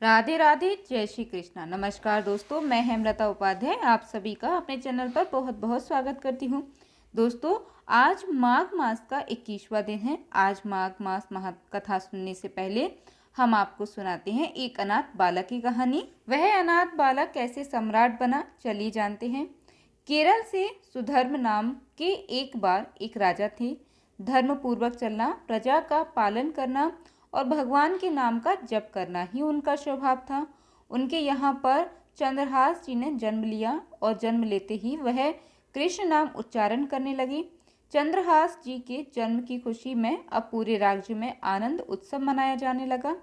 राधे राधे, जय श्री कृष्णा। नमस्कार दोस्तों, मैं हेमलता उपाध्याय आप सभी का अपने चैनल पर बहुत बहुत स्वागत करती हूँ। दोस्तों, आज माघ मास का 21वां दिन है। आज माघ मास महाकथा सुनने से पहले हम आपको सुनाते हैं एक अनाथ बालक की कहानी। वह अनाथ बालक कैसे सम्राट बना, चलिए जानते हैं। केरल से सुधर्म नाम के एक बार एक राजा थे। धर्म पूर्वक चलना, प्रजा का पालन करना और भगवान के नाम का जप करना ही उनका स्वभाव था। उनके यहाँ पर चंद्रहास जी ने जन्म लिया और जन्म लेते ही वह कृष्ण नाम उच्चारण करने लगे। चंद्रहास जी के जन्म की खुशी में अब पूरे राज्य में आनंद उत्सव मनाया जाने लगा।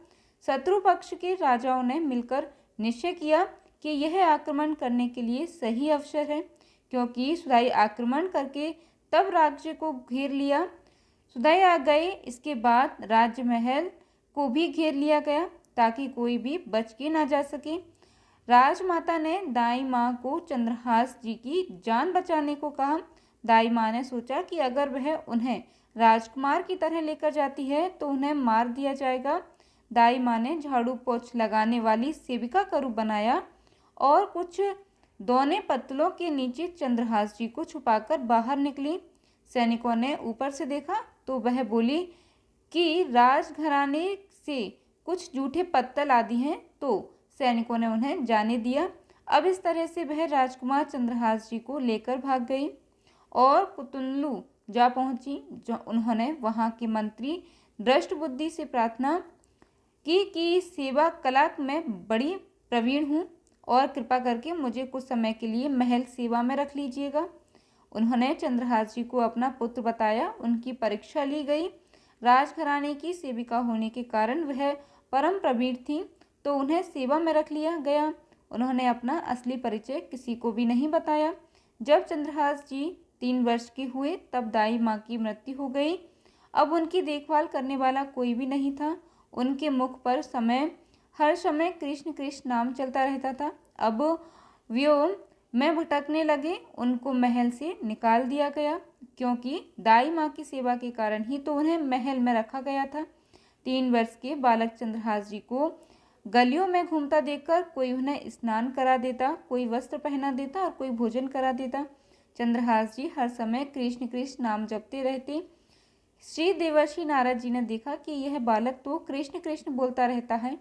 शत्रु पक्ष के राजाओं ने मिलकर निश्चय किया कि यह आक्रमण करने के लिए सही अवसर है, क्योंकि सुदाई आक्रमण करके तब राज्य को घेर लिया। सुदाई आ गए। इसके बाद राजमहल को भी घेर लिया गया ताकि कोई भी बच के ना जा सके। राजमाता ने दाई माँ को चंद्रहास जी की जान बचाने को कहा। दाई माँ ने सोचा कि अगर वह उन्हें राजकुमार की तरह लेकर जाती है तो उन्हें मार दिया जाएगा। दाई माँ ने झाड़ू पोंछ लगाने वाली सेविका का रूप बनाया और कुछ दोने पत्तलों के नीचे चंद्रहास जी को छुपाकर बाहर निकली। सैनिकों ने ऊपर से देखा तो वह बोली कि राजघराने से कुछ जूठे पत्तल आदि हैं, तो सैनिकों ने उन्हें जाने दिया। अब इस तरह से वह राजकुमार चंद्रहास जी को लेकर भाग गई और कुतुल्लू जा पहुंची। जो उन्होंने वहां के मंत्री दृष्टबुद्धि से प्रार्थना की कि सेवा कला में बड़ी प्रवीण हूँ और कृपा करके मुझे कुछ समय के लिए महल सेवा में रख लीजिएगा। उन्होंने चंद्रहास जी को अपना पुत्र बताया। उनकी परीक्षा ली गई। राजघराने की सेविका होने के कारण वह परम प्रवीण थी, तो उन्हें सेवा में रख लिया गया। उन्होंने अपना असली परिचय किसी को भी नहीं बताया। जब चंद्रहास जी 3 वर्ष के हुए तब दाई माँ की मृत्यु हो गई। अब उनकी देखभाल करने वाला कोई भी नहीं था। उनके मुख पर हर समय कृष्ण कृष्ण नाम चलता रहता था। अब व्योम में भटकने लगे। उनको महल से निकाल दिया गया, क्योंकि दाई माँ की सेवा के कारण ही तो उन्हें महल में रखा गया था। 3 वर्ष के बालक चंद्रहास जी को गलियों में घूमता देखकर कोई उन्हें स्नान करा देता, कोई वस्त्र पहना देता और कोई भोजन करा देता। चंद्रहास जी हर समय कृष्ण कृष्ण नाम जपते रहते। श्री देवर्षि नारद जी ने देखा कि यह बालक तो कृष्ण कृष्ण बोलता रहता है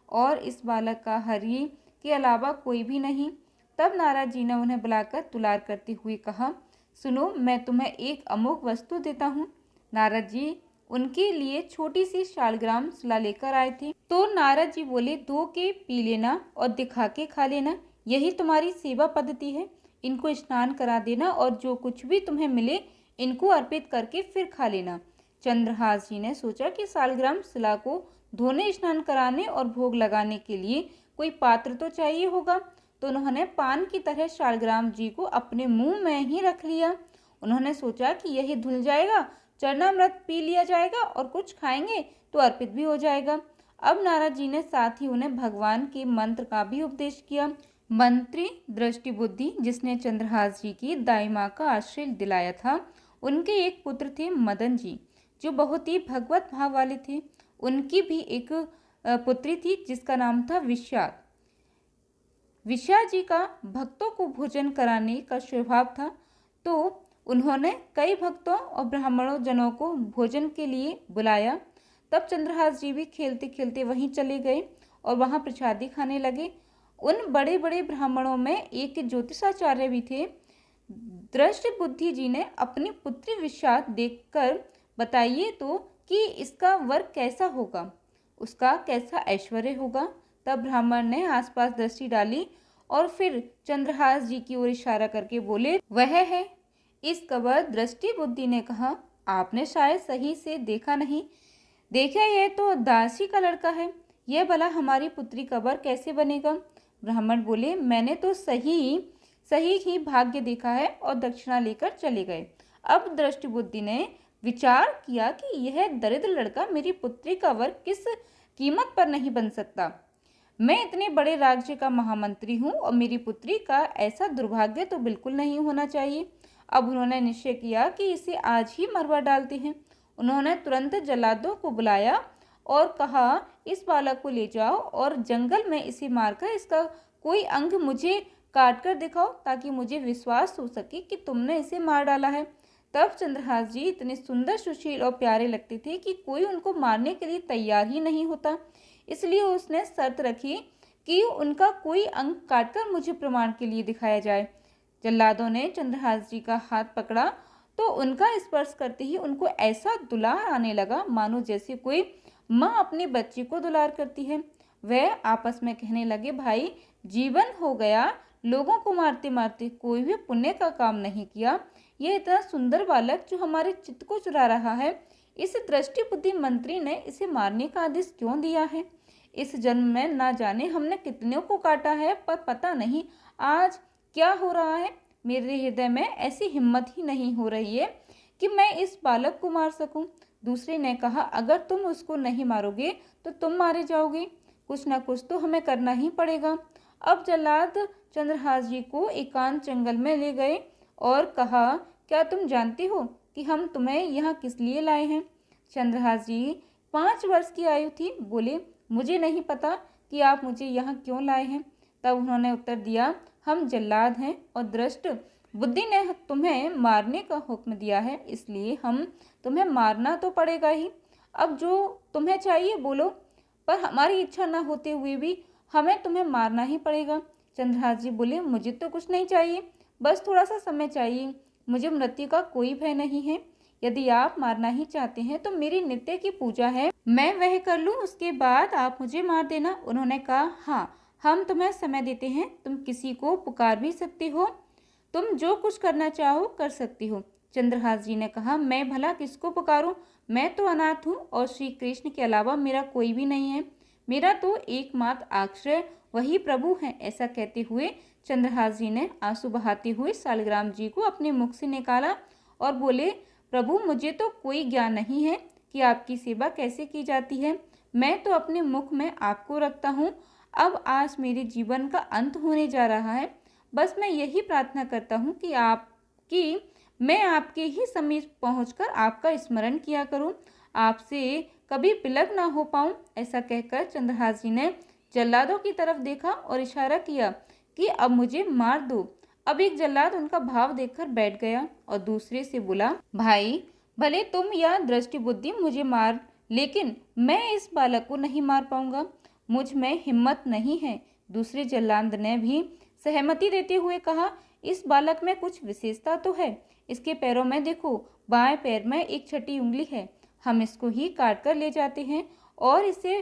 और इस बालक का हरि के अलावा कोई भी नहीं। तब नारद जी ने उन्हें बुलाकर दुलार करते हुए कहा, सुनो, मैं तुम्हें एक अमोघ वस्तु देता हूँ। नारद जी उनके लिए छोटी सी शालग्राम शिला लेकर आए थे। तो नारद जी बोले, धो के पी लेना और दिखा के खा लेना, यही तुम्हारी सेवा पद्धति है। इनको स्नान करा देना और जो कुछ भी तुम्हें मिले इनको अर्पित करके फिर खा लेना। चंद्रहास जी ने सोचा कि शालग्राम शिला को धोने, स्नान कराने और भोग लगाने के लिए कोई पात्र तो चाहिए होगा, तो उन्होंने पान की तरह शालग्राम जी को अपने मुंह में ही रख लिया। उन्होंने सोचा कि यही धुल जाएगा, चरणामृत पी लिया जाएगा और कुछ खाएंगे तो अर्पित भी हो जाएगा। अब नारद जी ने साथ ही उन्हें भगवान के मंत्र का भी उपदेश किया। मंत्री दृष्टिबुद्धि, जिसने चंद्रहास जी की दाई माँ का आश्रय दिलाया था, उनके एक पुत्र थे मदन जी, जो बहुत ही भगवत भाव वाले थे। उनकी भी एक पुत्री थी जिसका नाम था विश्या। विश्या जी का भक्तों को भोजन कराने का स्वभाव था, तो उन्होंने कई भक्तों और ब्राह्मणों जनों को भोजन के लिए बुलाया। तब चंद्रहास जी भी खेलते खेलते वहीं चले गए और वहां प्रसादी खाने लगे। उन बड़े बड़े ब्राह्मणों में एक ज्योतिषाचार्य भी थे। दृष्टबुद्धि जी ने अपनी पुत्री विश्या देखकर बताइए तो कि इसका वर कैसा होगा, उसका कैसा ऐश्वर्य होगा। तब ब्राह्मण ने आसपास दृष्टि डाली और फिर चंद्रहास जी की ओर इशारा करके बोले, वह है। इस कबर दृष्टि बुद्धि ने कहा, आपने शायद सही से देखा नहीं। देखा, यह तो दासी का लड़का है, यह भला हमारी पुत्री कबर कैसे बनेगा। ब्राह्मण बोले, मैंने तो सही ही भाग्य देखा है और दक्षिणा लेकर चले गए। अब दृष्टि बुद्धि ने विचार किया कि यह दरिद्र लड़का मेरी पुत्री का वर किस कीमत पर नहीं बन सकता। मैं इतने बड़े राज्य का महामंत्री हूँ और मेरी पुत्री का ऐसा दुर्भाग्य तो बिल्कुल नहीं होना चाहिए। अब उन्होंने निश्चय किया कि इसे आज ही मरवा डालते हैं। उन्होंने तुरंत जल्लादों को बुलाया और कहा, इस बालक को ले जाओ और जंगल में इसे मारकर इसका कोई अंग मुझे काट कर दिखाओ, ताकि मुझे विश्वास हो सके कि तुमने इसे मार डाला है। तब चंद्रहास जी इतने सुंदर, सुशील और प्यारे लगते थे कि कोई उनको मारने के लिए तैयार ही नहीं होता। इसलिए उसने शर्त रखी कि उनका कोई अंग काटकर मुझे प्रमाण के लिए दिखाया जाए। जल्लादों ने चंद्रहास जी का हाथ पकड़ा तो उनका स्पर्श करते ही उनको ऐसा दुलार आने लगा मानो जैसे कोई माँ अपने बच्चे को दुलार करती है। वह आपस में कहने लगे, भाई जीवन हो गया, लोगों को मारते मारते कोई भी पुण्य का काम नहीं किया। यह इतना सुंदर बालक जो हमारे चित्त को चुरा रहा है, इस दृष्टि बुद्धि मंत्री ने इसे मारने का आदेश क्यों दिया है? इस जन्म में ना जाने हमने कितनों को काटा है, पर पता नहीं आज क्या हो रहा है। मेरे हृदय में ऐसी हिम्मत ही नहीं हो रही है कि मैं इस बालक को मार सकूं। दूसरे ने कहा, अगर तुम उसको नहीं मारोगे तो तुम मारे जाओगे। कुछ ना कुछ तो हमें करना ही पड़ेगा। अब जल्लाद चंद्रहास जी को एकांत जंगल में ले गए और कहा, क्या तुम जानते हो कि हम तुम्हें यहाँ किस लिए लाए हैं? चंद्रहास जी 5 वर्ष की आयु थी। बोले, मुझे नहीं पता कि आप मुझे यहाँ क्यों लाए हैं। तब उन्होंने उत्तर दिया, हम जल्लाद हैं और दृष्ट बुद्धि ने तुम्हें मारने का हुक्म दिया है, इसलिए हम तुम्हें मारना तो पड़ेगा ही। अब जो तुम्हें चाहिए बोलो, पर हमारी इच्छा न होते हुए भी हमें तुम्हें मारना ही पड़ेगा। चंद्रहास जी बोले, मुझे तो कुछ नहीं चाहिए, बस थोड़ा सा समय चाहिए। मुझे मृत्यु का कोई भय नहीं है। यदि आप मारना ही चाहते हैं तो मेरी नित्य की पूजा है, मैं वह कर लूँ, उसके बाद आप मुझे मार देना। उन्होंने कहा, हाँ, हम तुम्हें समय देते हैं, तुम किसी को पुकार भी सकती हो, तुम जो कुछ करना चाहो कर सकती हो। चंद्रहास जी ने कहा, मैं भला किसको पुकारूं? मैं तो अनाथ हूँ और श्री कृष्ण के अलावा मेरा कोई भी नहीं है। मेरा तो एकमात्र आश्रय वही प्रभु हैं। ऐसा कहते हुए चंद्रहास जी ने आंसू बहाते हुए शालिग्राम जी को अपने मुख से निकाला और बोले, प्रभु, मुझे तो कोई ज्ञान नहीं है कि आपकी सेवा कैसे की जाती है। मैं तो अपने मुख में आपको रखता हूँ। अब आज मेरे जीवन का अंत होने जा रहा है। बस मैं यही प्रार्थना करता हूँ कि मैं आपके ही समीप पहुँचकर आपका स्मरण किया करूँ, आपसे कभी विलग ना हो पाऊँ। ऐसा कहकर चंद्रहास जी ने जल्लादों की तरफ देखा और इशारा किया कि अब मुझे मार दो। अब एक जल्लाद उनका भाव देखकर बैठ गया और दूसरे से बोला, भाई, भले तुम या दृष्टि बुद्धि मुझे मार, लेकिन मैं इस बालक को नहीं मार पाऊंगा, मुझ में हिम्मत नहीं है। दूसरे जल्लाद ने भी सहमति देते हुए कहा, इस बालक में कुछ विशेषता तो है। इसके पैरों में देखो, बाएं पैर में एक छठी उंगली है। हम इसको ही काट कर ले जाते हैं और इसे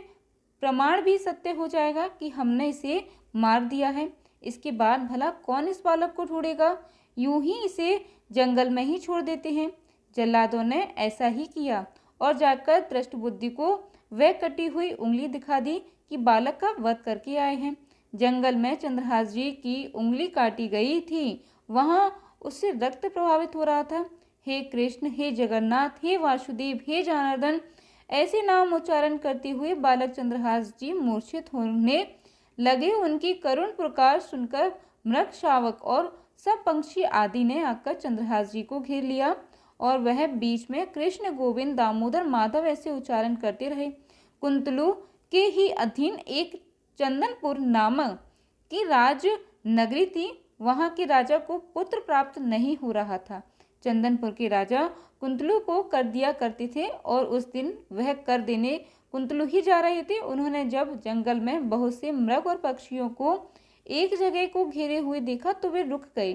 प्रमाण भी सत्य हो जाएगा कि हमने इसे मार दिया है। इसके बाद भला कौन इस बालक को ढूंढेगा? यूं ही इसे जंगल में ही छोड़ देते हैं। जल्लादों ने ऐसा ही किया और जाकर दृष्ट बुद्धि को वह कटी हुई उंगली दिखा दी कि बालक का वध करके आए हैं। जंगल में चंद्रहास जी की उंगली काटी गई थी, वहां उससे रक्त प्रभावित हो रहा था। हे कृष्ण, हे जगन्नाथ, हे वासुदेव, हे जनार्दन, ऐसे नाम उच्चारण करते हुए बालक चंद्रहास जी मूर्छित होने लगे। उनकी करुण पुकार सुनकर मृग, शावक और सब पंक्षी आदि ने आकर चंद्रहास जी को घेर लिया और वह बीच में कृष्ण, गोविंद, दामोदर, माधव ऐसे उच्चारण करते रहे। कुंतलू के ही अधीन एक चंदनपुर नामक की राज नगरी थी। वहां के राजा को पुत्र प्राप्त नहीं हो रहा था। चंदनपुर के राजा कुंतलू को कर दिया करते थे और उस दिन वह कर देने कुंतलू ही जा रहे थे। उन्होंने जब जंगल में बहुत से मृग और पक्षियों को एक जगह को घेरे हुए देखा तो वे रुक गए।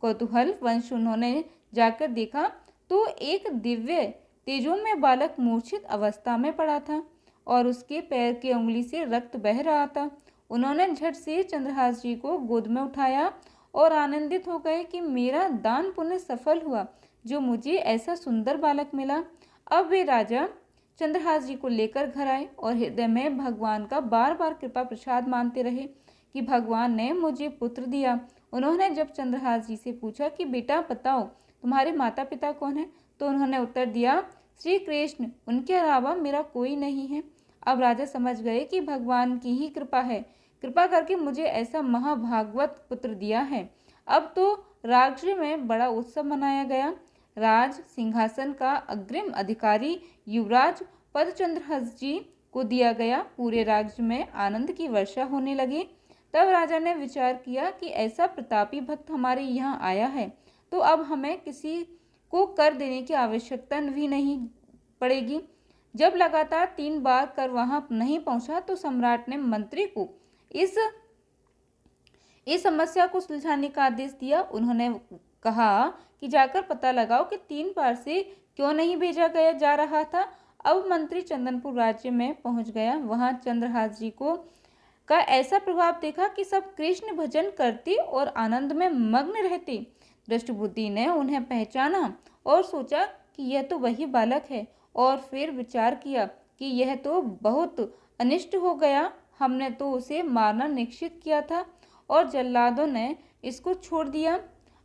कौतूहल वंश उन्होंने जाकर देखा तो एक दिव्य तेजोमय बालक मूर्छित अवस्था में पड़ा था और उसके पैर की उंगली से रक्त बह रहा था। उन्होंने झट से चंद्रहास जी को गोद में उठाया और आनंदित हो गए कि मेरा दान पुण्य सफल हुआ, जो मुझे ऐसा सुंदर बालक मिला। अब वे राजा चंद्रहास जी को लेकर घर आए और हृदय में भगवान का बार बार कृपा प्रसाद मानते रहे कि भगवान ने मुझे पुत्र दिया। उन्होंने जब चंद्रहास जी से पूछा कि बेटा बताओ, तुम्हारे माता पिता कौन है, तो उन्होंने उत्तर दिया, श्री कृष्ण, उनके अलावा मेरा कोई नहीं है। अब राजा समझ गए कि भगवान की ही कृपा है, कृपा करके मुझे ऐसा महाभागवत पुत्र दिया है। अब तो राज्य में बड़ा उत्सव मनाया गया। राज सिंहासन का अग्रिम अधिकारी युवराज पदचंद्रहास जी को दिया गया। पूरे राज्य में आनंद की वर्षा होने लगी। तब राजा ने विचार किया कि ऐसा प्रतापी भक्त हमारे यहाँ आया है तो अब हमें किसी को कर देने की आवश्यकता भी नहीं पड़ेगी। जब लगातार 3 बार कर वहाँ नहीं पहुँचा तो सम्राट ने मंत्री को इस समस्या को सुलझाने का आदेश दिया। उन्होंने कहा कि जाकर पता लगाओ कि 3 बार से क्यों नहीं भेजा गया जा रहा था। अब मंत्री चंदनपुर राज्य में पहुंच गया। वहां चंद्रहास जी का ऐसा प्रभाव देखा कि सब कृष्ण भजन करते और आनंद में मग्न रहते। दृष्टबुद्धि ने उन्हें पहचाना और सोचा कि यह तो वही बालक है, और फिर विचार किया कि यह तो बहुत अनिष्ट हो गया। हमने तो उसे मारना निश्चित किया था और जल्लादों ने इसको छोड़ दिया।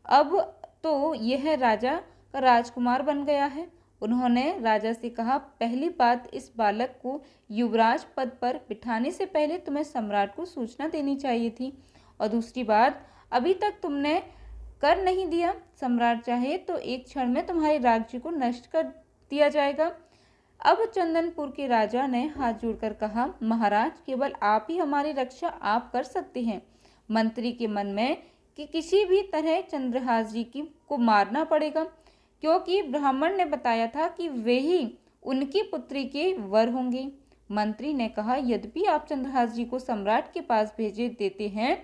अब तो यह राजा का राजकुमार बन गया है। उन्होंने राजा से कहा, पहली बात, इस बालक को युवराज पद पर बिठाने से पहले तुम्हें सम्राट को सूचना देनी चाहिए थी, और दूसरी बात, अभी तक तुमने कर नहीं दिया। सम्राट चाहे तो एक क्षण में तुम्हारे राज्य को नष्ट कर दिया जाएगा। अब चंदनपुर के राजा ने हाथ जोड़कर कहा, महाराज, केवल आप ही हमारी रक्षा आप कर सकते हैं। मंत्री के मन में कि किसी भी तरह चंद्रहास जी को मारना पड़ेगा, क्योंकि ब्राह्मण ने बताया था कि वे ही उनकी पुत्री के वर होंगे। मंत्री ने कहा, यद्यपि आप चंद्रहास जी को सम्राट के पास भेजे देते हैं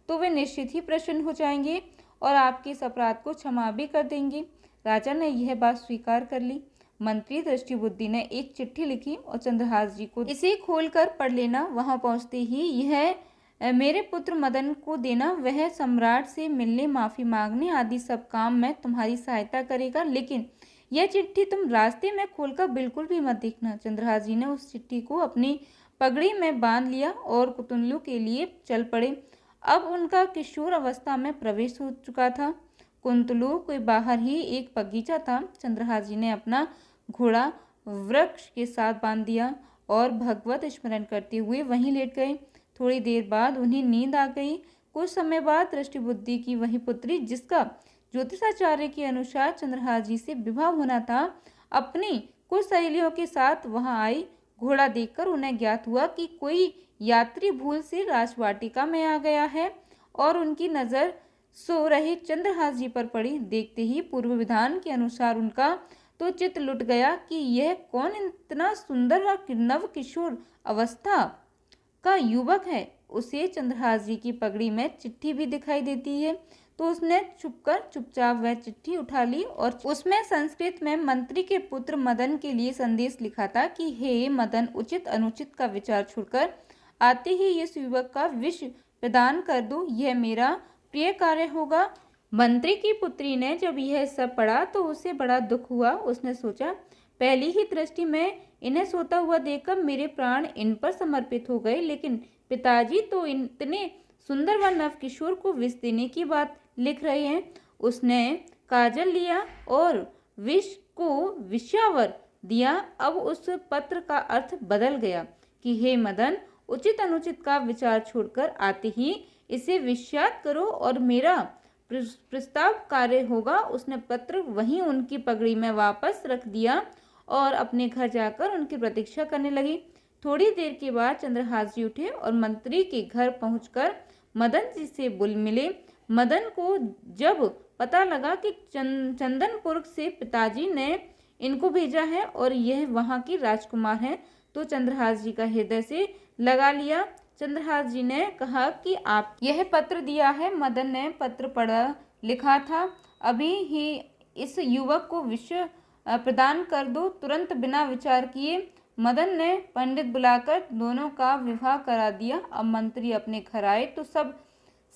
तो वे निश्चित ही प्रसन्न हो जाएंगे और आपके इस अपराध को क्षमा भी कर देंगे। राजा ने यह बात स्वीकार कर ली। मंत्री दृष्टिबुद्धि ने एक चिट्ठी लिखी और चंद्रहास जी को इसे खोलकर पढ़ लेना। वहां पहुंचते ही यह मेरे पुत्र मदन को देना, वह सम्राट से मिलने, माफी मांगने आदि सब काम में तुम्हारी सहायता करेगा, लेकिन यह चिट्ठी तुम रास्ते में खोलकर बिल्कुल भी मत देखना। चंद्रहास जी ने उस चिट्ठी को अपनी पगड़ी में बांध लिया और कुतुल्लू के लिए चल पड़े। अब उनका किशोर अवस्था में प्रवेश हो चुका था। कुंतलू के बाहर ही एक बगीचा था। चंद्रहास जी ने अपना घोड़ा वृक्ष के साथ बांध दिया और भगवत स्मरण करते हुए वहीं लेट गए। थोड़ी देर बाद उन्हें नींद आ गई। कुछ समय बाद दृष्टिबुद्धि की वही पुत्री, जिसका ज्योतिषाचार्य के अनुसार चंद्रहास जी से विवाह होना था, अपनी कुछ सहेलियों के साथ वहां आई। घोड़ा देखकर उन्हें ज्ञात हुआ कि कोई यात्री भूल से राजवाटिका में आ गया है और उनकी नजर सो रहे चंद्रहास जी पर पड़ी। देखते ही पूर्व विधान के अनुसार उनका तो चित्त लुट गया कि यह कौन इतना सुंदर व नव किशोर अवस्था का युवक है। उसे चंद्रहास जी की पगड़ी में चिट्ठी भी दिखाई देती है, तो उसने चुपचाप वह चिट्ठी उठा ली और उसमें संस्कृत में मंत्री के पुत्र मदन के लिए संदेश लिखा था कि हे मदन, उचित अनुचित का विचार छोड़कर आते ही इस युवक का विष प्रदान कर दो, यह मेरा प्रिय कार्य होगा। मंत्री की पुत्री ने जब यह सब पढ़ा तो उसे बड़ा दुख हुआ। उसने सोचा, पहली ही दृष्टि में इन्हें सोता हुआ देखकर मेरे प्राण इन पर समर्पित हो गए, लेकिन पिताजी तो इतने सुंदर व नव किशोर को विष देने की बात लिख रहे हैं। उसने काजल लिया और विष को विषावर दिया। अब उस पत्र का अर्थ बदल गया कि हे मदन, उचित अनुचित का विचार छोड़कर आते ही इसे विषात करो और मेरा प्रस्ताव कार्य होगा। उसने पत्र वहीं उनकी पगड़ी में वापस रख दिया और अपने घर जाकर उनकी प्रतीक्षा करने लगी। थोड़ी देर के बाद चंद्रहास जी उठे और मंत्री के घर पहुंचकर मदन जी से मिले। मदन को जब पता लगा कि चंदनपुर से पिताजी ने इनको भेजा है और यह वहां की राजकुमार हैं, तो चंद्रहास जी का हृदय से लगा लिया। चंद्रहास जी ने कहा कि आप यह पत्र दिया है। मदन ने पत्र पढ़ा। लिखा था, अभी ही इस युवक को विष प्रदान कर दो। तुरंत बिना विचार किए मदन ने पंडित बुलाकर दोनों का विवाह करा दिया। अब मंत्री अपने घर आए तो सब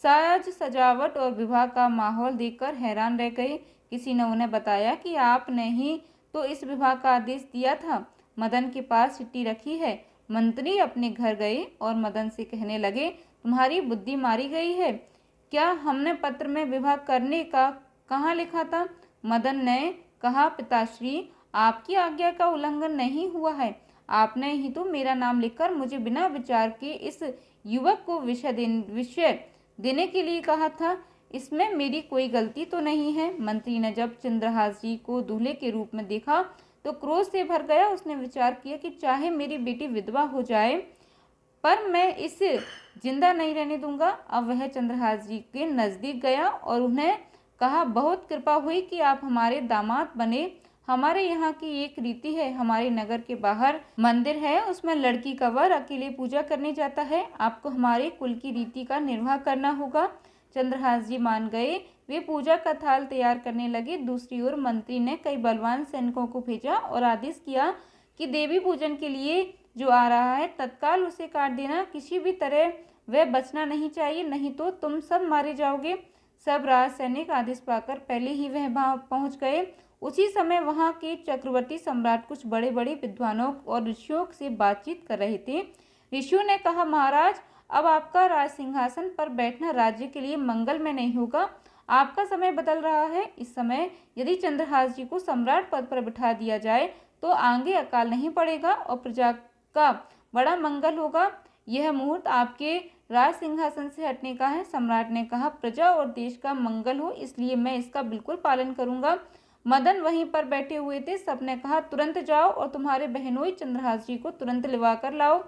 साज सजावट और विवाह का माहौल देखकर हैरान रह गए। किसी ने उन्हें बताया कि आपने ही तो इस विवाह का आदेश दिया था, मदन के पास चिट्ठी रखी है। मंत्री अपने घर गए और मदन से कहने लगे, तुम्हारी बुद्धि मारी गई है क्या? हमने पत्र में विवाह करने का कहाँ लिखा था? मदन ने कहा, पिताश्री, आपकी आज्ञा का उल्लंघन नहीं हुआ है। आपने ही तो मेरा नाम लिखकर मुझे बिना विचार के इस युवक को विषय देने के लिए कहा था। इसमें मेरी कोई गलती तो नहीं है। मंत्री ने जब चंद्रहास जी को दूल्हे के रूप में देखा तो क्रोध से भर गया। उसने विचार किया कि चाहे मेरी बेटी विधवा हो जाए पर मैं इसे जिंदा नहीं रहने दूंगा। अब वह चंद्रहास जी के नजदीक गया और उन्हें कहा, बहुत कृपा हुई कि आप हमारे दामाद बने। हमारे यहाँ की एक रीति है, हमारे नगर के बाहर मंदिर है, उसमें लड़की का वर अकेले पूजा करने जाता है। आपको हमारे कुल की रीति का निर्वाह करना होगा। चंद्रहास जी मान गए। वे पूजा का थाल तैयार करने लगे। दूसरी ओर मंत्री ने कई बलवान सैनिकों को भेजा और आदेश किया कि देवी पूजन के लिए जो आ रहा है तत्काल उसे काट देना। किसी भी तरह वह बचना नहीं चाहिए, नहीं तो तुम सब मारे जाओगे। सब राज सैनिक आदेश पाकर पहले ही वह वहां पहुंच गए। उसी समय वहां के चक्रवर्ती सम्राट कुछ बड़े बड़े विद्वानों और ऋषियों से बातचीत कर रहे थे। ऋषियों ने कहा, महाराज, अब आपका राज सिंहासन पर बैठना राज्य के लिए मंगल में नहीं होगा। आपका समय बदल रहा है। इस समय यदि चंद्रहास जी को सम्राट पद पर बिठा दिया जाए तो आगे अकाल नहीं पड़ेगा और प्रजा का बड़ा मंगल होगा। यह मुहूर्त आपके राज सिंहासन से हटने का है। सम्राट ने कहा, प्रजा और देश का मंगल हो इसलिए मैं इसका बिल्कुल पालन करूंगा। मदन वहीं पर बैठे हुए थे। सबने कहा, तुरंत जाओ और तुम्हारे बहनोई चंद्रहास जी को तुरंत लिवा कर लाओ।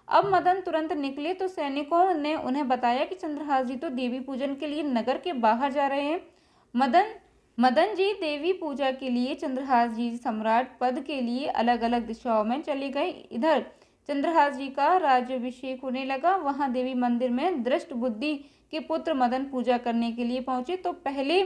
अब मदन तुरंत निकले तो सैनिकों ने उन्हें बताया कि चंद्रहास जी तो देवी पूजन के लिए नगर के बाहर जा रहे हैं। मदन जी देवी पूजा के लिए, चंद्रहास जी सम्राट पद के लिए अलग अलग दिशाओं में चले गए। इधर चंद्रहास जी का राज्याभिषेक होने लगा। वहां देवी मंदिर में दृष्ट बुद्धि के पुत्र मदन पूजा करने के लिए पहुंचे तो पहले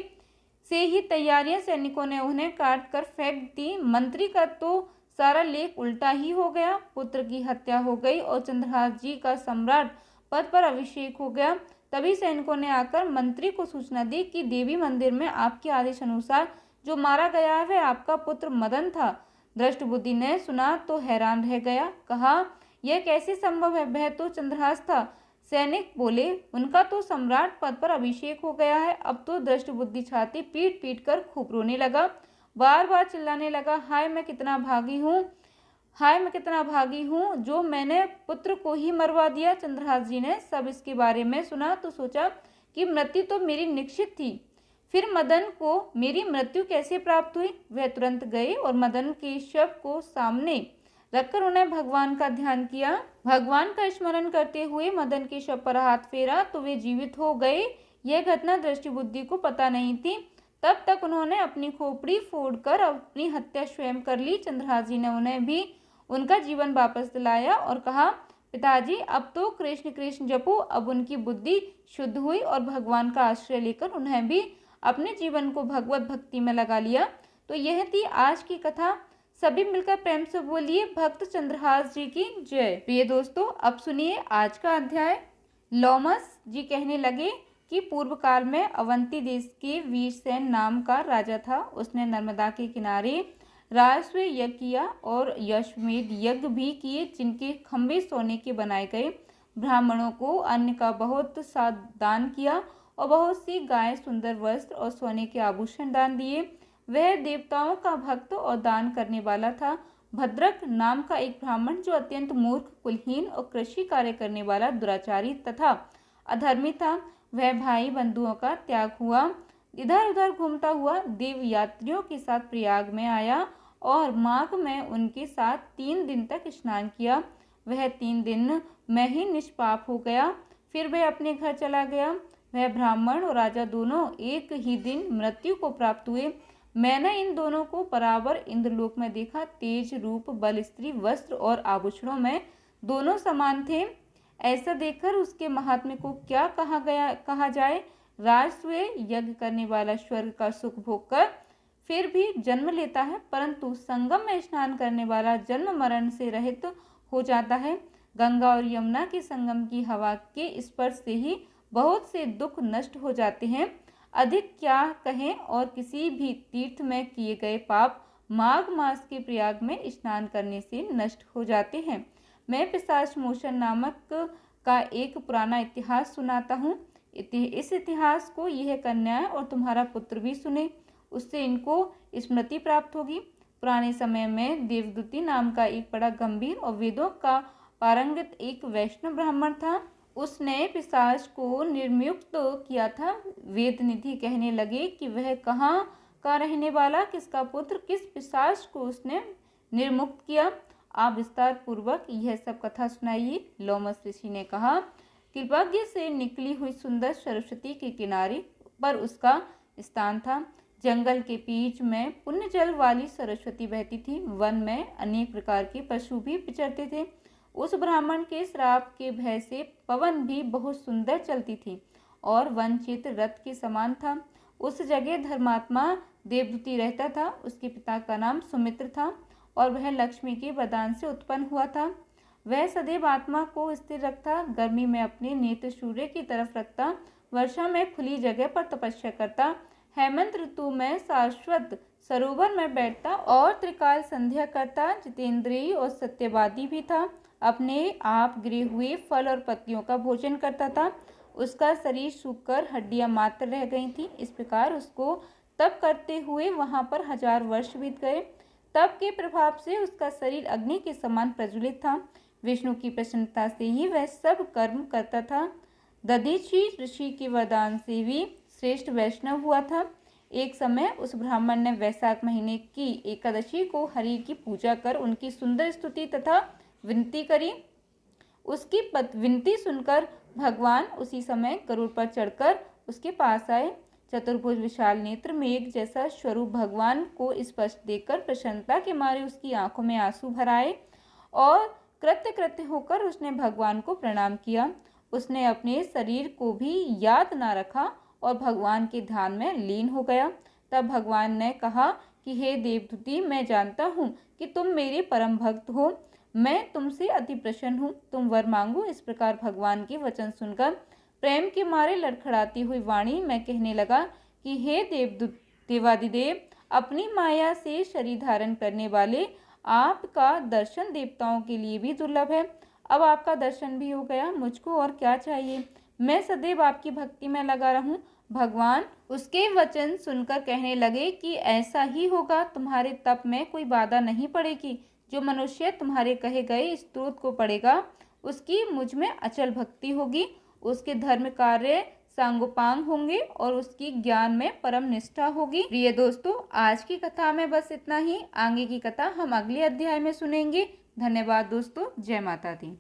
से ही तैयारियां सैनिकों ने उन्हें काट कर फेंक दी। मंत्री का तो सारा लेख उल्टा ही हो गया। पुत्र की हत्या हो गई और चंद्रहास जी का सम्राट पद पर अभिषेक हो गया। तभी सैनिकों ने आकर मंत्री को सूचना दी कि देवी मंदिर में आपके आदेश अनुसार जो मारा गया है वह आपका पुत्र मदन था। दृष्ट बुद्धि ने सुना तो हैरान रह गया। कहा, यह कैसे संभव है? वह तो चंद्रहास था। सैनिक बोले, उनका तो सम्राट पद पर अभिषेक हो गया है। अब तो दृष्ट बुद्धि छाती पीट पीट कर खूब रोने लगा। बार बार चिल्लाने लगा, हाय मैं कितना भागी हूँ, हाय मैं कितना भागी हूँ, जो मैंने पुत्र को ही मरवा दिया। चंद्रहास जी ने सब इसके बारे में सुना तो सोचा कि मृत्यु तो मेरी निश्चित थी, फिर मदन को मेरी मृत्यु कैसे प्राप्त हुई। वह तुरंत गए और मदन के शव को सामने रखकर उन्हें भगवान का ध्यान किया। भगवान का स्मरण करते हुए मदन के शव पर हाथ फेरा तो वे जीवित हो गए। यह घटना दृष्टि बुद्धि को पता नहीं थी। तब तक उन्होंने अपनी खोपड़ी फोड़कर अपनी हत्या स्वयं कर ली। चंद्रहास जी ने उन्हें भी उनका जीवन वापस दिलाया और कहा, पिताजी अब तो कृष्ण कृष्ण जपो। अब उनकी बुद्धि शुद्ध हुई और भगवान का आश्रय लेकर उन्हें भी अपने जीवन को भगवत भक्ति में लगा लिया। तो यह थी आज की कथा। सभी मिलकर प्रेम से बोलिए, भक्त चंद्रहास जी की जय। प्रिय दोस्तों, अब सुनिए आज का अध्याय। लोमस जी कहने लगे कि पूर्व काल में अवंती देश के वीरसेन नाम का राजा था। उसने नर्मदा के किनारे राजस्व यज्ञ किया और यशमेध यज्ञ भी किए, जिनके खंभे सोने के बनाए गए। ब्राह्मणों को अन्न का बहुत सा दान किया और बहुत सी गाय, सुंदर वस्त्र और सोने के आभूषण दान दिए। वह देवताओं का भक्त और दान करने वाला था। भद्रक नाम का एक ब्राह्मण, जो अत्यंत मूर्ख, कुलहीन और कृषि कार्य करने वाला, दुराचारी तथा अधर्मी था, वह भाई बंधुओं का त्याग हुआ इधर उधर घूमता हुआ देव यात्रियों के साथ प्रयाग में आया और माघ में उनके साथ 3 दिन तक स्नान किया। वह 3 दिन में ही निष्पाप हो गया। फिर वह अपने घर चला गया। वह ब्राह्मण और राजा दोनों एक ही दिन मृत्यु को प्राप्त हुए। मैंने इन दोनों को बराबर इंद्रलोक में देखा। तेज, रूप, बल, स्त्री, वस्त्र और आभूषणों में दोनों समान थे। ऐसा देखकर उसके महात्म्य को क्या कहा जाए। राजस्व यज्ञ करने वाला स्वर्ग का सुख भोग कर फिर भी जन्म लेता है, परंतु संगम में स्नान करने वाला जन्म मरण से रहित हो जाता है। गंगा और यमुना के संगम की हवा के स्पर्श से ही बहुत से दुख नष्ट हो जाते हैं। अधिक क्या कहें, और किसी भी तीर्थ में किए गए पाप माघ मास के प्रयाग में स्नान करने से नष्ट हो जाते हैं। मैं पिशाच मोचन नामक का एक पुराना इतिहास सुनाता हूँ। इस इतिहास को यह कन्याएं और तुम्हारा पुत्र भी सुने, उससे इनको स्मृति प्राप्त होगी। पुराने समय में देवदूति नाम का एक बड़ा गंभीर और वेदों का पारंगत एक वैष्णव ब्राह्मण था। उसने पिशाच को निर्मुक्त किया था। वेद निधि कहने लगे कि वह कहाँ का रहने वाला किसका पुत्र किस पिशाच को उसने निर्मुक्त किया। आप विस्तार पूर्वक यह सब कथा सुनाइए। लोमस ऋषि ने कहा, कृपज्ञ से निकली हुई सुंदर सरस्वती के किनारे पर उसका स्थान था। जंगल के बीच में पुण्य जल वाली सरस्वती बहती थी। वन में अनेक प्रकार के पशु भी विचरते थे। उस ब्राह्मण के श्राप के भय से पवन भी बहुत सुंदर चलती थी और वन चित्र रथ के समान था। उस जगह धर्मात्मा देवदूती रहता था। उसके पिता का नाम सुमित्र था और वह लक्ष्मी के वरदान से उत्पन्न हुआ था। वह सदैव आत्मा को स्थिर रखता, गर्मी में अपने नेत्र सूर्य की तरफ रखता, वर्षा में खुली जगह पर तपस्या करता, हेमंत ऋतु में शाश्वत सरोवर में बैठता और त्रिकाल संध्या करता। जितेंद्रिय और सत्यवादी भी था। अपने आप गिरे हुए फल और पत्तियों का भोजन करता था। उसका शरीर सूखकर हड्डियां मात्र रह गई थीं। इस प्रकार उसको तप करते हुए वहां पर 1000 वर्ष बीत गए। तप के प्रभाव से उसका शरीर अग्नि के समान प्रज्वलित था। विष्णु की प्रसन्नता से ही वह सब कर्म करता था। दधीची ऋषि के वरदान से भी श्रेष्ठ वैष्णव हुआ था। एक समय उस ब्राह्मण ने वैशाख महीने की एकादशी को हरि की पूजा कर उनकी सुंदर स्तुति तथा विनती करी। उसकी विनती सुनकर भगवान उसी समय गरुड़ पर चढ़कर उसके पास आए। चतुर्भुज विशाल नेत्र मेघ जैसा स्वरूप भगवान को स्पष्ट देखकर प्रसन्नता के मारे उसकी आंखों में आंसू भर आए और कृत्य कृत्य होकर उसने भगवान को प्रणाम किया। उसने अपने शरीर को भी याद न रखा और भगवान के ध्यान में लीन हो गया। तब भगवान ने कहा कि हे देवदूती, मैं जानता हूँ कि तुम मेरे परम भक्त हो। मैं तुमसे अति प्रसन्न हूँ। तुम वर मांगो। इस प्रकार भगवान के वचन सुनकर प्रेम के मारे लड़खड़ाती हुई वाणी में कहने लगा कि हे देवादिदेव, अपनी माया से शरीर धारण करने वाले आपका दर्शन देवताओं के लिए भी दुर्लभ है। अब आपका दर्शन भी हो गया, मुझको और क्या चाहिए। मैं सदैव आपकी भक्ति में लगा रहूं। भगवान उसके वचन सुनकर कहने लगे कि ऐसा ही होगा। तुम्हारे तप में कोई बाधा नहीं पड़ेगी। जो मनुष्य तुम्हारे कहे गए स्तोत्र को पढ़ेगा उसकी मुझ में अचल भक्ति होगी। उसके धर्म कार्य सांगोपांग होंगे और उसकी ज्ञान में परम निष्ठा होगी। प्रिय दोस्तों, आज की कथा में बस इतना ही। आगे की कथा हम अगले अध्याय में सुनेंगे। धन्यवाद दोस्तों। जय माता दी।